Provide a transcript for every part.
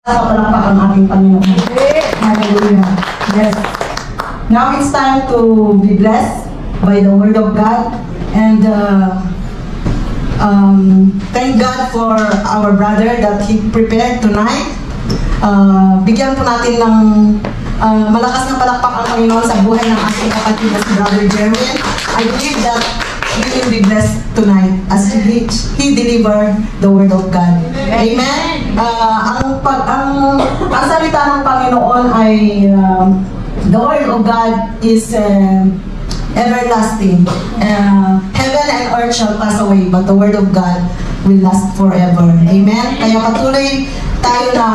Papalakpak ang ating Panginoon. Hallelujah. Yes. Now it's time to be blessed by the Word of God. And thank God for our brother that he prepared tonight. Bigyan po natin ng malakas na palakpak ang Panginoon sa buhay ng ating kapatid na si Brother Jerwin. I believe that he will be blessed tonight as he delivered the Word of God. Amen. Ang salita ng Panginoon ay the Word of God is everlasting. Heaven and earth shall pass away, but the Word of God will last forever. Amen. Kaya patuloy tayo na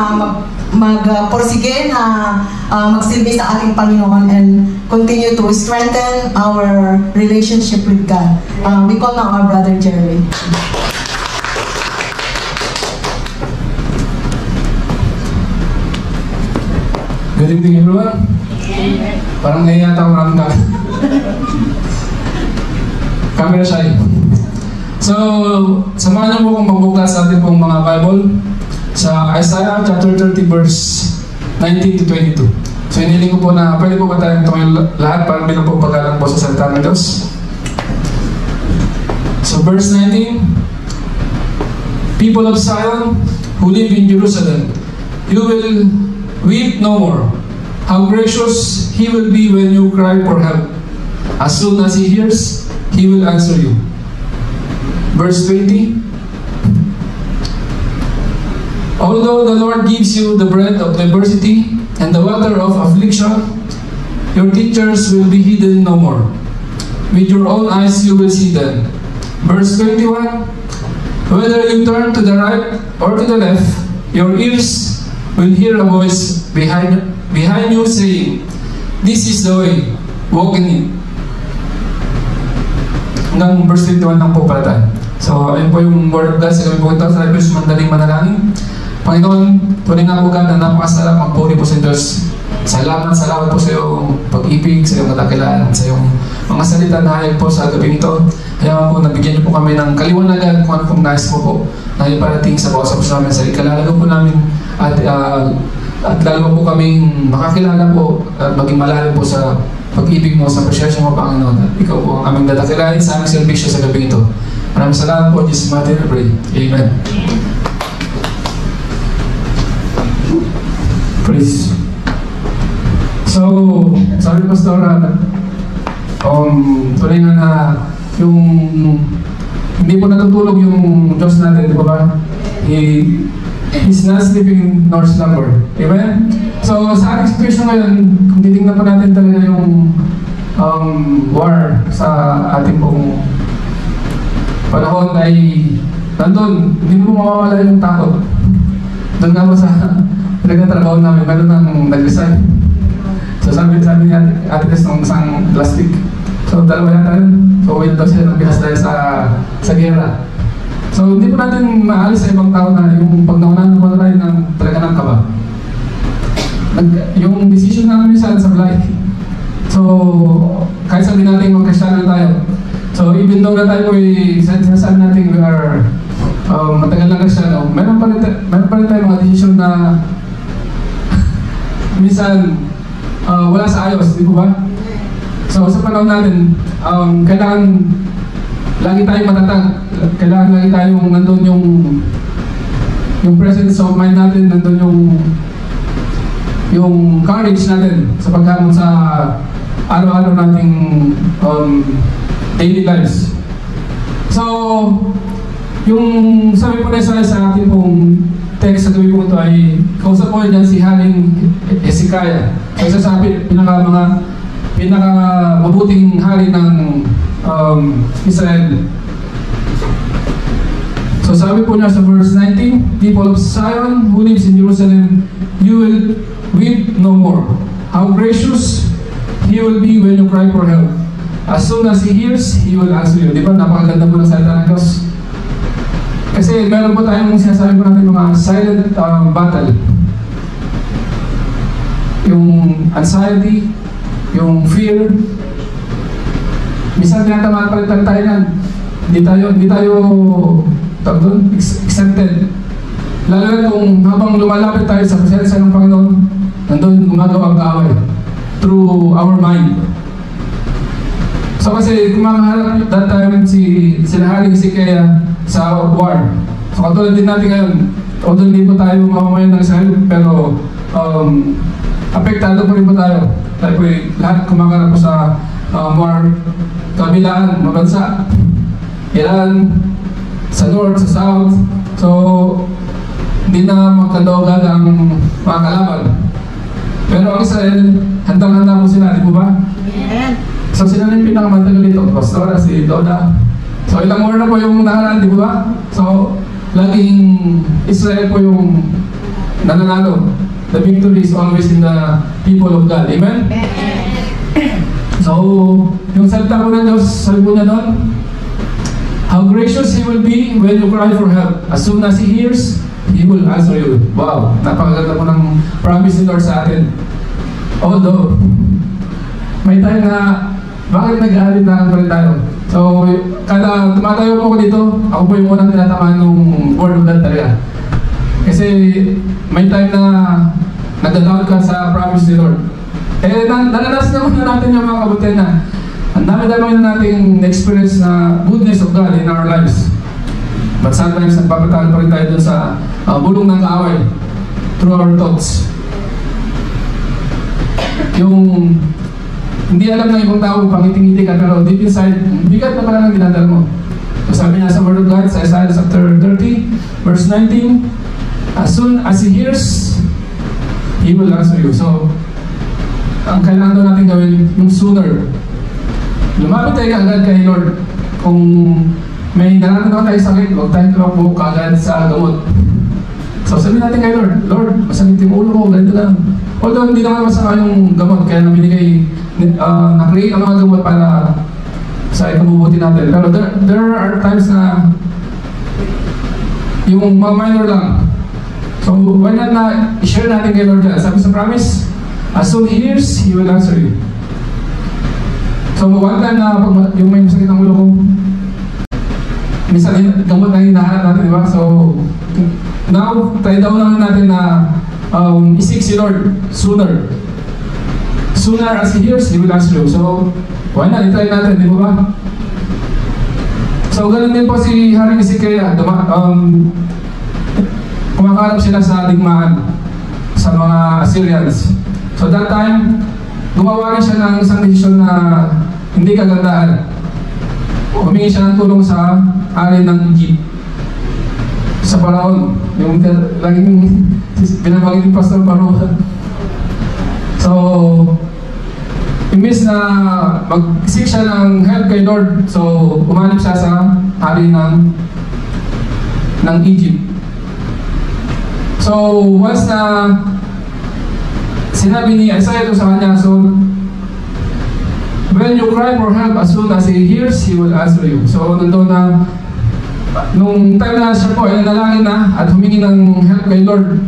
magporsige na magsilbi sa ating Panginoon and continue to strengthen our relationship with God. We call now our Brother Jerry. Good evening, everyone. Parang nahihiyata ko maraming camera shy. So, samahan niyo po kung magbuklas sa ating pong mga Bible sa Isaiah chapter 30 verse 19 to 22. So, iniling ko po na pwede po ba tayong tumayo lahat para bilang po pagkalang po sa salita ng Diyos. So, verse 19, people of Zion who live in Jerusalem, you will weep no more. How gracious He will be when you cry for help. As soon as He hears, He will answer you. Verse 20, although the Lord gives you the bread of diversity and the water of affliction, your teachers will be hidden no more. With your own eyes you will see them. Verse 21, whether you turn to the right or to the left, your ears will hear a voice behind you saying, this is the way, walk in it. Hanggang verse 21 lang po pala tayo. So, ayun po yung word of God sa gabi po ito. Sa Diyos, mandaling manalangin. Panginoon, tuloy nga po God na napakasarap magpuri po sa Diyos. Salamat po sa iyong pag-ibig, sa iyong kadakilaan, sa iyong mga salita na hayag po sa gabi ito. Kaya po, nabigyan niyo po kami ng kaliwanagan kung ano pong nais po na iparating sa bawat sa namin, sa ikalalaga po namin at lalo po kaming makakilala po at maging malalim po sa pag-ibig mo, sa presensya mo, Panginoon. At ikaw po ang aming dadakilain sa aming servisyo sa gabi ito. Maraming salamat po, Jesus Mighty name we pray. Amen. Praise. So, sabi Pastora, tuloy nga na yung hindi po natutulog yung Diyos natin, di ba ba? He's not sleeping nor slumber. Amen? So, sa ating situation ngayon, kung titignan pa natin talaga yung war sa ating pong panahon ay nandun, hindi mo mawawala yung takot. Doon nga po sa pinagtatrabaho namin, meron nang nag-resign. So, sabi ni Ate Tess nung isang last week. So, dalawa yata yun. So, wait daw siya ng Pinas dahil sa gera. So, hindi po natin maalis sa ibang tao na yung pag naunahan ko tayo ng talaga ng kaba. Yung decision namin minsan sa blind. So, kahit sabihin natin mag-Kristyano tayo. So, even though na tayo ay sinasabi natin we are matagal na Kristyano, meron pa rin tayo mga decision na minsan wala sa ayos, di po ba? So, sa panahon natin, kailangan lagi tayong matatag. Kailangan lagi tayong nandun yung presence of mind natin, nandun yung courage natin sa paghamon sa araw-araw nating daily lives. So, yung sabi po na sa ating pong text sa gabi po ito ay kausap po niyan si Haring Hezekiah. So, isa sa pinaka mabuting hari ng Israel. So sabi po niya sa verse 19, people of Zion who lives in Jerusalem, you will weep no more. How gracious He will be when you cry for help. As soon as He hears, He will answer you. Di ba? Napakaganda po ng salita ng Diyos. Kasi meron po tayong sinasabi po natin mga silent battle. Yung anxiety, yung fear, minsan tinatamaan pa rin tayo yan. Hindi tayo exempted. Lalo na kung habang lumalapit tayo sa presensya ng Panginoon, nandun gumagawa ang kaaway through our mind. So kasi kumaharap that time sila Haring Hezekiah sa war. So katulad din natin ngayon, although hindi po tayo mamamayan ng Israel, pero apektado pa rin po tayo. Tayo po lahat kumakarap po sa war, kabilaan, mabansa, Iran, sa north, sa south. So hindi na magkadaw-gaga ang mga kalaban. Pero ang Israel, handang-handa po sila, di po ba? Amen. So sila na yung pinakamatagal dito, Pastora, si Doda. So ilang war na po yung nakaraan, di ba? So laging Israel po yung nananalo. The victory is always in the people of God. Amen? So yung salita po ng Diyos, sabi po niya doon, how gracious He will be when you cry for help. As soon as He hears, He will answer you. Wow, napakaganda po ng promise ni Lord sa atin. Although may time na bakit nag-aalinlangan pa rin tayo? So, kada tumatayo po ako dito, ako po yung unang tinatamaan ng word of God talaga. Kasi may time na nag-doubt ka sa promise ni Lord. Eh, nananas naman na natin yung mga kabutihan na ang dami-dami na nating experience na goodness of God in our lives. But sometimes nagpapatalo pa rin tayo dun sa bulong ng kaaway through our thoughts. Yung hindi alam ng ibang tao, pangiting-ngiti ka, pero deep inside, bigat na pala ng dinadala mo. So sabi niya sa Word of God, sa Isaiah chapter 30, verse 19, as soon as He hears, He will answer you. So, ang kailangan doon natin gawin, yung sooner. Lumapit tayo agad kay Lord. Kung may nararamdaman tayo sakit, huwag tayong tumakbo kaagad sa gamot. So sabihin natin kay Lord, Lord, masakit yung ulo ko, ganito lang. Although hindi naman masama yung gamot, kaya nabinigay, na-create ang mga gamot para sa ikabubuti natin. Pero there are times na yung mga minor lang. So why not na i-share natin kay Lord yan? Sabi sa promise, as soon He hears, He will answer you. So one time na pag yung may masakit ang ulo ko, minsan gamot na hinahanap natin, di ba? So now, try down naman natin na isik si Lord sooner. Sooner as He hears, He will answer you. So, why not? I-try natin, di ba? So, ganun din po si Haring Hezekiah. Kumakarap sila sa digmaan sa mga Assyrians. So, that time, gumawa rin siya ng isang desisyon na hindi kagandahan. Humingi siya ng tulong sa hari ng Egypt. Sa Paraon, yung laging pinabagin ni Pastor Paraon. So, imbis na mag-seek siya ng help kay Lord, so umanap siya sa hari ng Egypt. So, once na sinabi ni Isaiah sa kanya, so when you cry for help, as soon as He hears, He will answer you. So, nandun na nung time na siya po ay nanalangin na at humingi ng help kay Lord,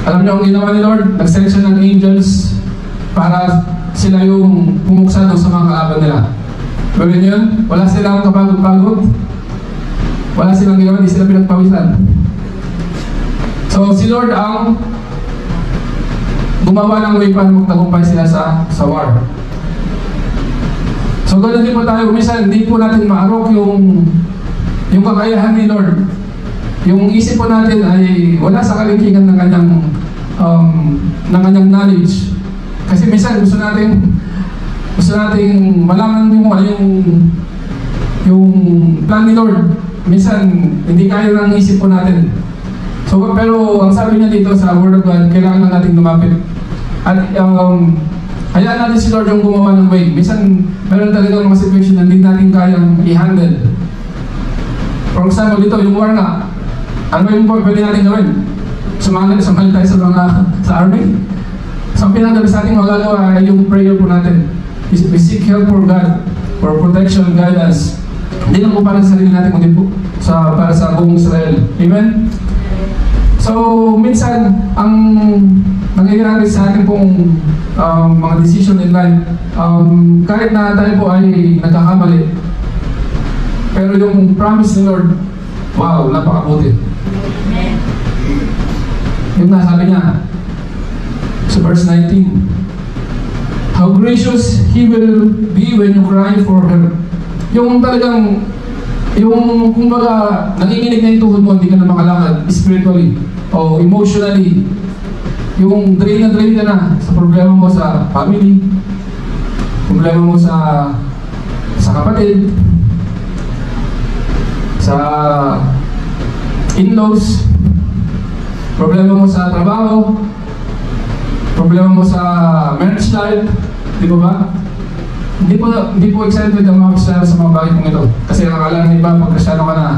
alam niyo ang ginawa ni Lord? Nag-send siya ng angels para sila yung pumuksa doon sa mga kalaban nila. Pero yun, wala silang kapagod-pagod, wala silang ginawa, hindi sila pinagpawisan. So si Lord ang gumawa ng way para magtagumpay sila sa war. So ganoon din po tayo, minsan hindi po natin maarok yung kakayahan ni Lord. Yung isip po natin ay wala sa kalingkingan ng kanyang knowledge. Kasi minsan gusto nating malaman mo ano yung plan ni Lord. Minsan hindi kaya ng isip po natin. So pero ang sabi niya dito sa Word of God, kailangan lang nating lumapit. At hayaan natin si Lord yung gumawa ng way. Minsan, meron talaga mga situation na hindi natin kayang i-handle. For example, dito, yung war na. Ano yung pwede natin gawin? Sumali tayo sa army. So, ang pinagdabi sa ating magagawa ay yung prayer po natin. We seek help for God, for protection, guidance. Hindi lang po para sa sarili natin, kundi po para sa buong Israel. Amen? So, minsan, ang nangyayari sa atin pong mga decision in life, kahit na tayo po ay nagkakamali, pero yung promise ni Lord, Wow, napakabuti. Yung nasabi niya sa verse 19, how gracious He will be when you cry for help. Yung talagang, yung kumbaga, nanginginig na yung tuhod mo, hindi ka na makalakad spiritually o emotionally. Yung drain ka na sa problema mo sa family, problema mo sa kapatid, sa in-laws, problema mo sa trabaho, problema mo sa marriage life, di ba ba? Hindi po excited ang mga Kristyano sa mga bagay kong ito. Kasi nakakala ng iba, pag Kristyano ka na,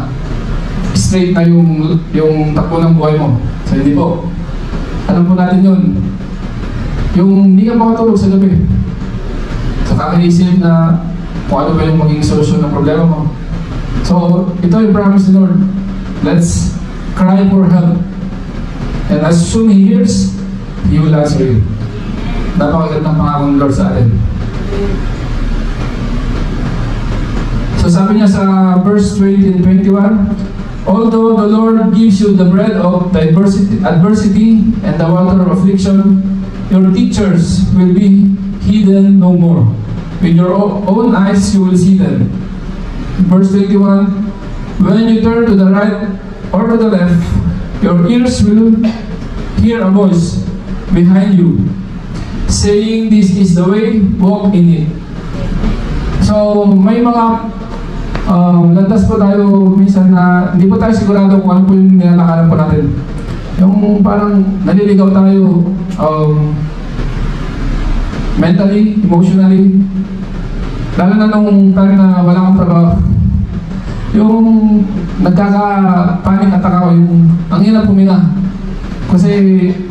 straight na yung takbo ng buhay mo. So hindi po. Alam po natin yun. Yung hindi ka makatulog sa gabi. So kakaisip na kung ano ba yung maging solusyon ng problema mo. So ito yung promise ni Lord. Let's cry for help. And as soon He hears, He will answer you. Napakagandang pangako ng Lord sa atin. So sabi niya sa verse 20 and 21, although the Lord gives you the bread of adversity and the water of affliction, your teachers will be hidden no more. With your own eyes you will see them. Verse 21, when you turn to the right or to the left, your ears will hear a voice behind you, saying, this is the way, walk in it. So, may mga landas po tayo minsan na hindi po tayo sigurado kung ano po yung nilalakaran po natin. Yung parang naliligaw tayo mentally, emotionally, lalo na nung time na wala kang trabaho. Yung nagkaka-panic attack ako, yung ang hirap puminga. Kasi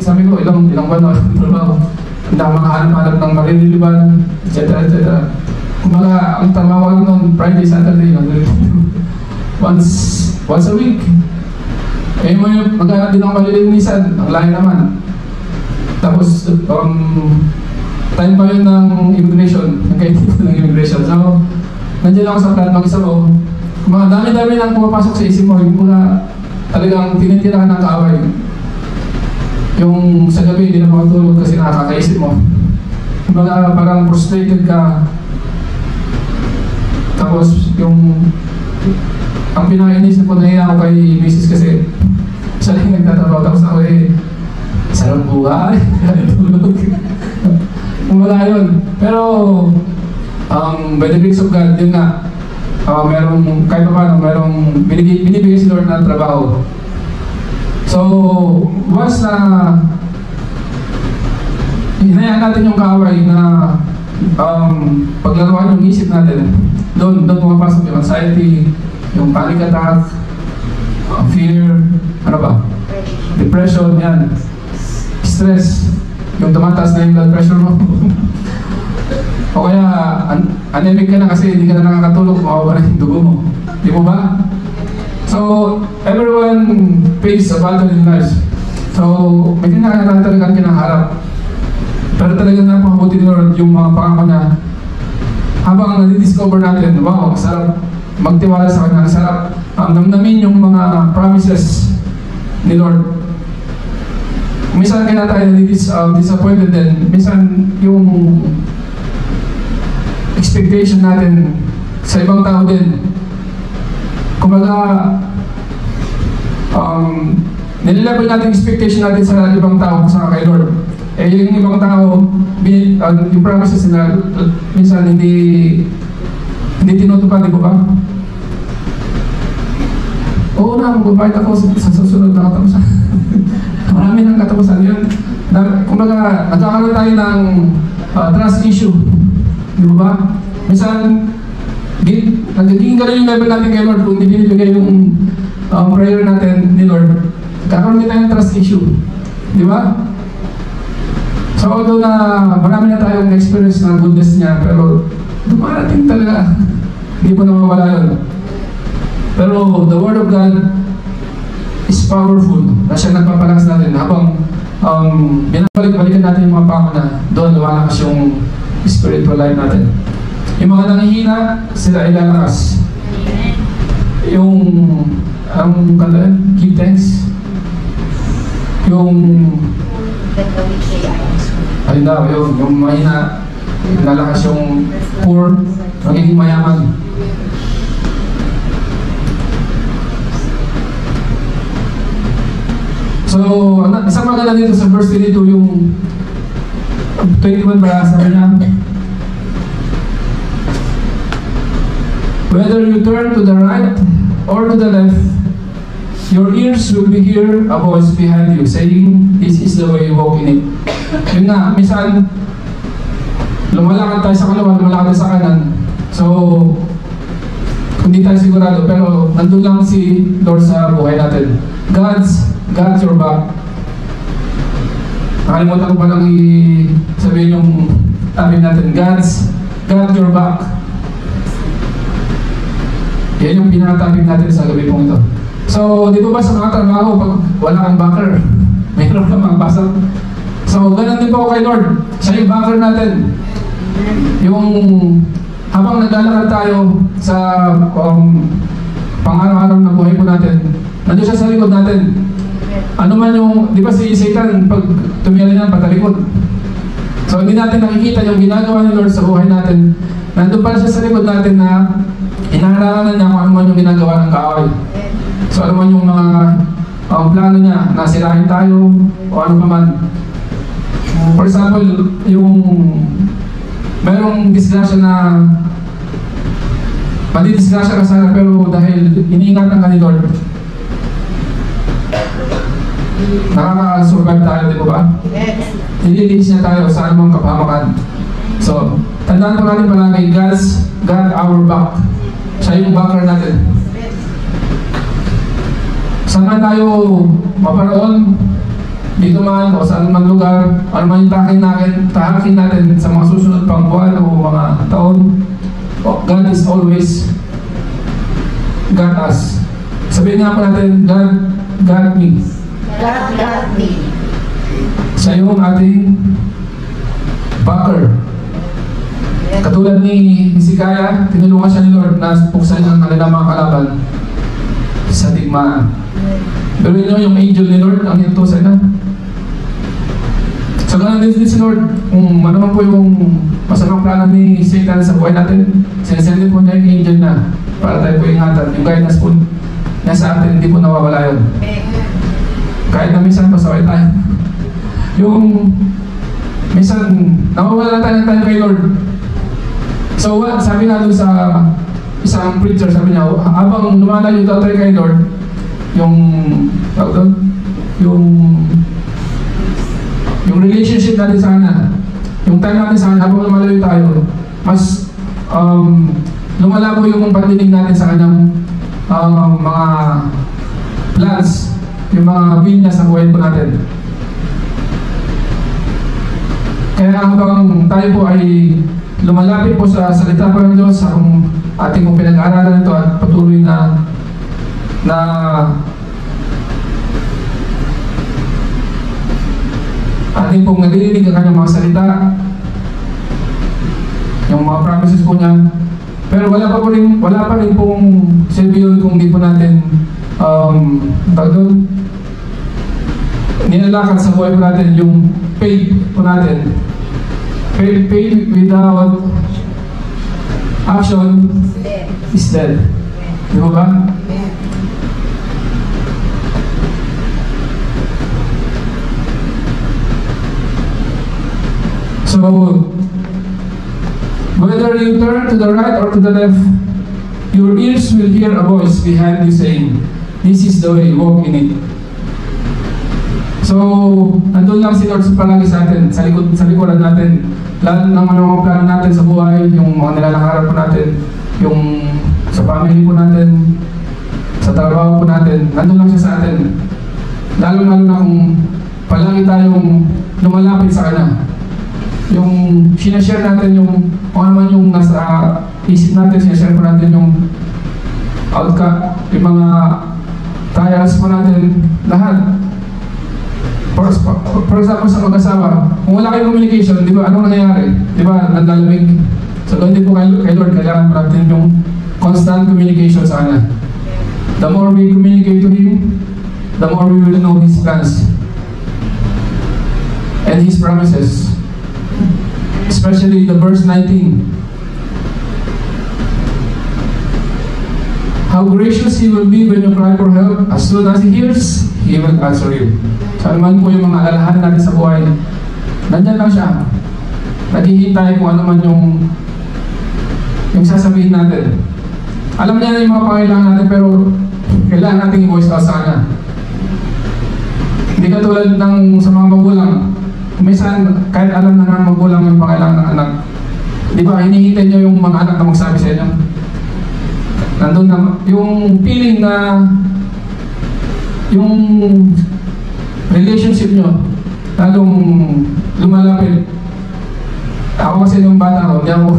sabi ko, ilang buwan na walang trabaho. Hindi ako makahanap-hanap ng marililiban, etc. etc. Kumbaga, ang trabaho ko noon, Friday, Saturday, once a week. Eh, maghanap din ako malilinisan, ang layo naman. Tapos, time pa yun ng immigration, nagkaitip ng immigration. So, nandiyan ako sa plan, mag-isa ko. Mga dami-dami lang pumapasok sa isip mo, yung mga talagang tinitirahan ng kaaway. Yung sa gabi, hindi na makatulog kasi nakakaisip mo. Kumbaga, parang frustrated ka. Tapos, ang pinakainisip ko, nahiya ako kay Mrs. kasi siya lang nagtatrabaho. Tapos ako sarap buhay, tulog. Kumbaga yun. Pero, by the grace of God, yun nga, merong, kahit pa paano, merong binibigay si Lord na trabaho. So, once na hinayaan natin yung kaaway na paglalawan yung isip natin, doon pumapasok yung anxiety, yung panic attack, fear, ano ba? Depression, yan. Stress, yung tumataas na yung blood pressure mo. O kaya, anemic ka na kasi hindi ka na nakakatulog, mawawala yung dugo mo. Di mo ba? So, everyone face a battle in life. So, may kinakailangan talagang kinaharap. Pero talagang napakabuti ni Lord yung mga pangako na habang nadi-discover natin, wow, sarap magtiwala sa Kanya, sarap damdamin yung mga promises ni Lord. Minsan kaya tayo disappointed din. Minsan yung expectation natin sa ibang tao din. Kumbaga, nililevel natin expectation natin sa ibang tao sa kay Lord. Eh yung ibang tao, yung promises nila, minsan hindi tinutupad, di ba ba? Oo na, magbabayad ako sa susunod na katapusan. Marami ng katapusan yun. Kumbaga, nagkakaroon tayo ng trust issue. Di ba ba? Minsan, nagiging ka rin yung level natin kay Lord kung hindi binibigay yung prayer natin ni Lord. Nagkakaroon din tayo ng trust issue. Di ba? So, although na marami na tayong experience ng goodness niya, pero dumarating talaga. Hindi po nawawala yun. Pero the Word of God is powerful. Na siya nagpapalakas natin habang binabalik-balikan natin yung mga pangako na doon lumalakas yung spiritual life natin. Yung mga nangihina, sila ay lalakas. Yung ang kailan? Give thanks. Yung ayun daw, yung mahina, nalakas yung poor, magiging mayaman. So, isang maganda dito sa verse 22, yung 21 para sabi niya, whether you turn to the right or to the left, your ears will be hear a voice behind you saying, this is the way you walk in it. Yun nga, minsan, lumalakad tayo sa kaliwa, lumalakad tayo sa kanan. So, hindi tayo sigurado, pero nandun lang si Lord sa buhay natin. God's your back. Nakalimutan ko palang sabihin yung tabi natin, God's your back. Yan yung pinakatapik natin sa gabi pong ito. So, di ba sa mga trabaho, pag wala kang backer, mayroon ka magpasok. So, ganun din po kay Lord. Siya yung backer natin. Yung habang naglalakad tayo sa pang-araw-araw na buhay po natin, nandun siya sa likod natin. Ano man yung, di ba si Satan, pag tumiyali yan, patalikod. So, hindi natin nakikita yung ginagawa ni Lord sa buhay natin. Nandun pala siya sa likod natin na inaharangan niya kung ano man yung ginagawa ng kaaway. So, ano man yung mga plano niya, nasirahin tayo, o ano pa man. For example, yung mayroong disgrasya na madidisgrasya ka sana, pero dahil iniingatan ka ni Lord, nakaka-survive tayo, di ba? Nililis niya tayo sa anumang kapahamakan. So, tandaan po natin palagi, God our back. Siya yung backer natin. Saan man tayo maparoon, dito man o saan man lugar, ano man yung tahakin natin sa mga susunod pang buwan o mga taon, God is always got us. Sabihin nga po natin, God got me. God got me. Siya yung ating backer. Katulad ni Hezekiah, tinulungan siya ni Lord na buksan ang kanilang mga kalaban sa digmaan. Pero yun yung angel ni Lord ang inutusan na. So ganun din si Lord, kung ano man po yung masamang plano ni Satan sa buhay natin, sinesend po niya yung angel na para tayo po ingatan. Yung guidance po niya sa atin, hindi po nawawala yun. Kahit na minsan pasaway tayo. Yung minsan nawawala tayo ng time kay Lord. So sabi nga doon sa isang preacher, sabi niya, habang lumalayo tayo kay Lord, yung relationship natin sa Kanya, yung time natin sa Kanya, habang lumalayo tayo, mas lumalabo yung pandinig natin sa Kanyang mga plans, yung mga will niya sa buhay po natin. Kaya habang tayo po ay lumalapit po sa salita po ng Diyos, sa ating pong pinag-aaralan ito at patuloy na ating pong narinig ang kanyang mga salita, yung mga promises po niya. Pero wala pa rin pong silbi yun kung di po natin nilalakad sa buhay po natin yung faith po natin. Faith without action is dead. Di ba? So, whether you turn to the right or to the left, your ears will hear a voice behind you saying, this is the way, walk in it. So, nandun lang si Lord palagi sa atin, sa likuran natin. Lahat ng mga plano natin sa buhay, yung mga nilalakaran po natin, yung sa family po natin, sa trabaho po natin, nandun lang siya sa atin. Lalo-lalo na kung palagi tayong lumalapit sa Kanya. Yung sinashare natin yung kung ano man yung nasa isip natin, sinashare po natin yung outcome, yung mga trials po natin, lahat. For example, sa mag-asawa, kung wala kayong communication, di ba, anong nangyayari? Di ba, naglalamig? So, doon din po kay Lord, kailangan po natin yung constant communication sa Kanya. The more we communicate to Him, the more we will know His plans and His promises. Especially the verse 19. How gracious He will be when you cry for help. As soon as He hears, He will answer you. So ano man po yung mga alalahan natin sa buhay, nandyan lang siya. Naghihintay kung ano man yung sasabihin natin. Alam niya na yung mga pangailangan natin, pero kailangan natin i-voice out sa Kanya. Hindi katulad ng sa mga magulang. Minsan, kahit alam na ng magulang yung pangailangan ng anak, di ba, hinihintay niyo yung mga anak na magsabi sa inyo. Nandun na, yung feeling na yung relationship nyo lalong lumalapit. Ako kasi nung bata ko, hindi ako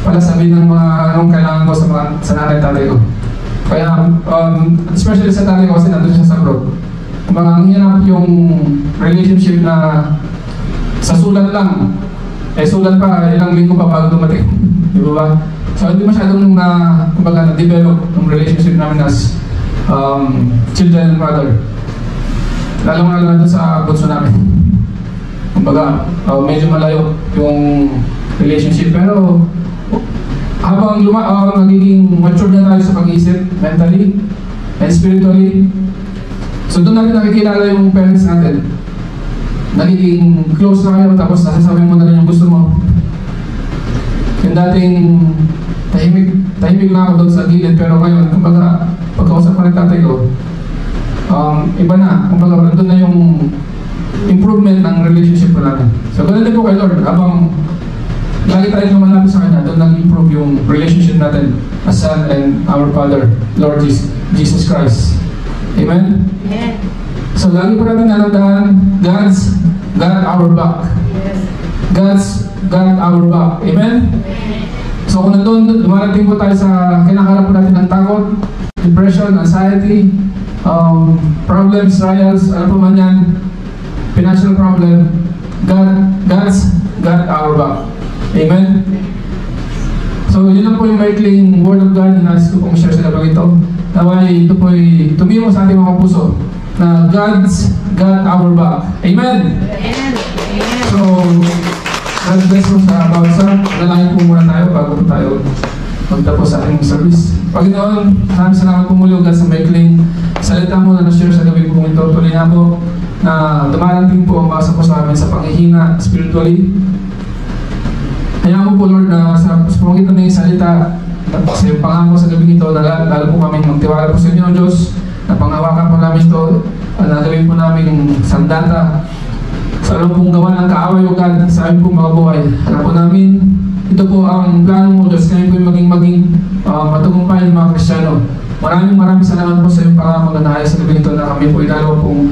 pala sabihin ng mga anong kailangan ko sa nanay-tatay ko. Kaya, especially sa tatay ko kasi nandun siya sa abroad. Ang hirap yung relationship na sa sulat lang. Sulat pa, ilang linggo pa bago dumating. Di ba ba? So, hindi masyadong na-develop yung relationship namin as children and father. Lalong-lalo na doon sa bunso namin. Kumbaga, medyo malayo yung relationship. Pero, habang nagiging mature na tayo sa pag-iisip, mentally and spiritually, so doon natin nakikilala yung parents natin. Nagiging close na kayo, tapos nasasabi mo na rin yung gusto mo. Yung dating tahimik na ako doon sa gilid, pero ngayon, kumbaga, pagkausap ko ng tatay ko, iba na. Kumbaga, doon na yung improvement ng relationship ko natin. So, ganun din po kay Lord. Habang lagi tayo lumalapit sa Kanya, doon nag-improve yung relationship natin as Son and our Father, Lord Jesus Christ. Amen? Amen. So, lagi po natin nalandahan, God's got our back. God's got our back. Amen? So, kung nandun, dumarating po tayo sa kinakarap po natin ng takot, depression, anxiety, problems, trials, ano po man yan, financial problem, God's got our back. Amen? So, yun lang po yung maikling word of God na nais ko pong share sa labang ito. Naway, ito po'y tumimo sa ating mga puso na God's got our back. Amen? Amen. So, God bless po sa bawat isa. Nalangin po muna tayo bago po tayo magtapos sa ating service. Panginoon, maraming salamat po muli God sa maikling salita mo na na-share sa gabi po ito. Tuloy na po na dumarating po ang basa po sa amin sa panghihina spiritually. Kaya po Lord na sa pamagitan ng salita sa iyong pangako sa gabi ito, lalo po kami magtiwala po sa inyo, Diyos, na panghawakan po namin ito, na gawin po namin sandata sa alam pong gawa ng kaaway o God sa aming pong mga buhay. Alam po namin, ito po ang plano mo, Diyos, kami po yung maging matagumpay ng mga Kristiyano. Maraming salamat po sa iyong pangako na naayos sa gabi ito na kami po ilalo pong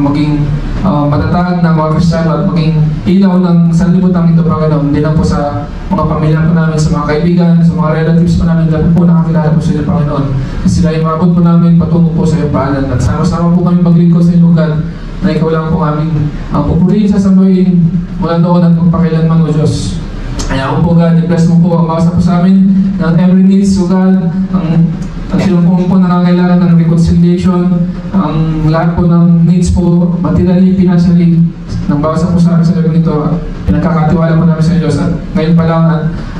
maging matatag na mga Kristiyano at maging ilaw ng sanlibutan ito, Panginoon. Hindi lang po sa mga pamilya po namin, sa mga kaibigan, sa mga relatives po namin, dahil po nakakilala po sa inyo, Panginoon. Sila ay mabot po namin patungo po sa iyong paanan. At sama-sama po kami maglingkod sa inyo, God, na ikaw lang po aming pupurihin sa sambahin mula noon at magpakailanman, O Diyos. Kaya ako po, God, i-bless mo po ang bawasa po sa amin ng every needs, O God, ang sino po nangangailangan ng reconciliation, ang lahat po ng needs po, materially, financially, nang bawasa po sa amin sa gabi nito, pinagkakatiwala po namin sa Diyos. At ngayon pa lang,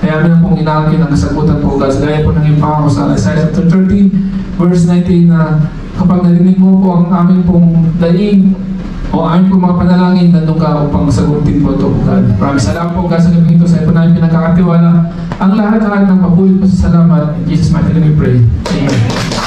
ay amin na pong inaangkin ang kasagutan po, God. Gaya po ng impako sa Isaiah 30, verse 19, na kapag narinig mo po ang amin pong daing, o amin po mga panalangin, nandun ka upang sagutin po ito, God. Maraming salamat po, God, sa gabi nito. Sa iyo po namin pinagkakatiwala ang lahat ng pabulit po sa salamat. In Jesus' mighty name we pray. Amen.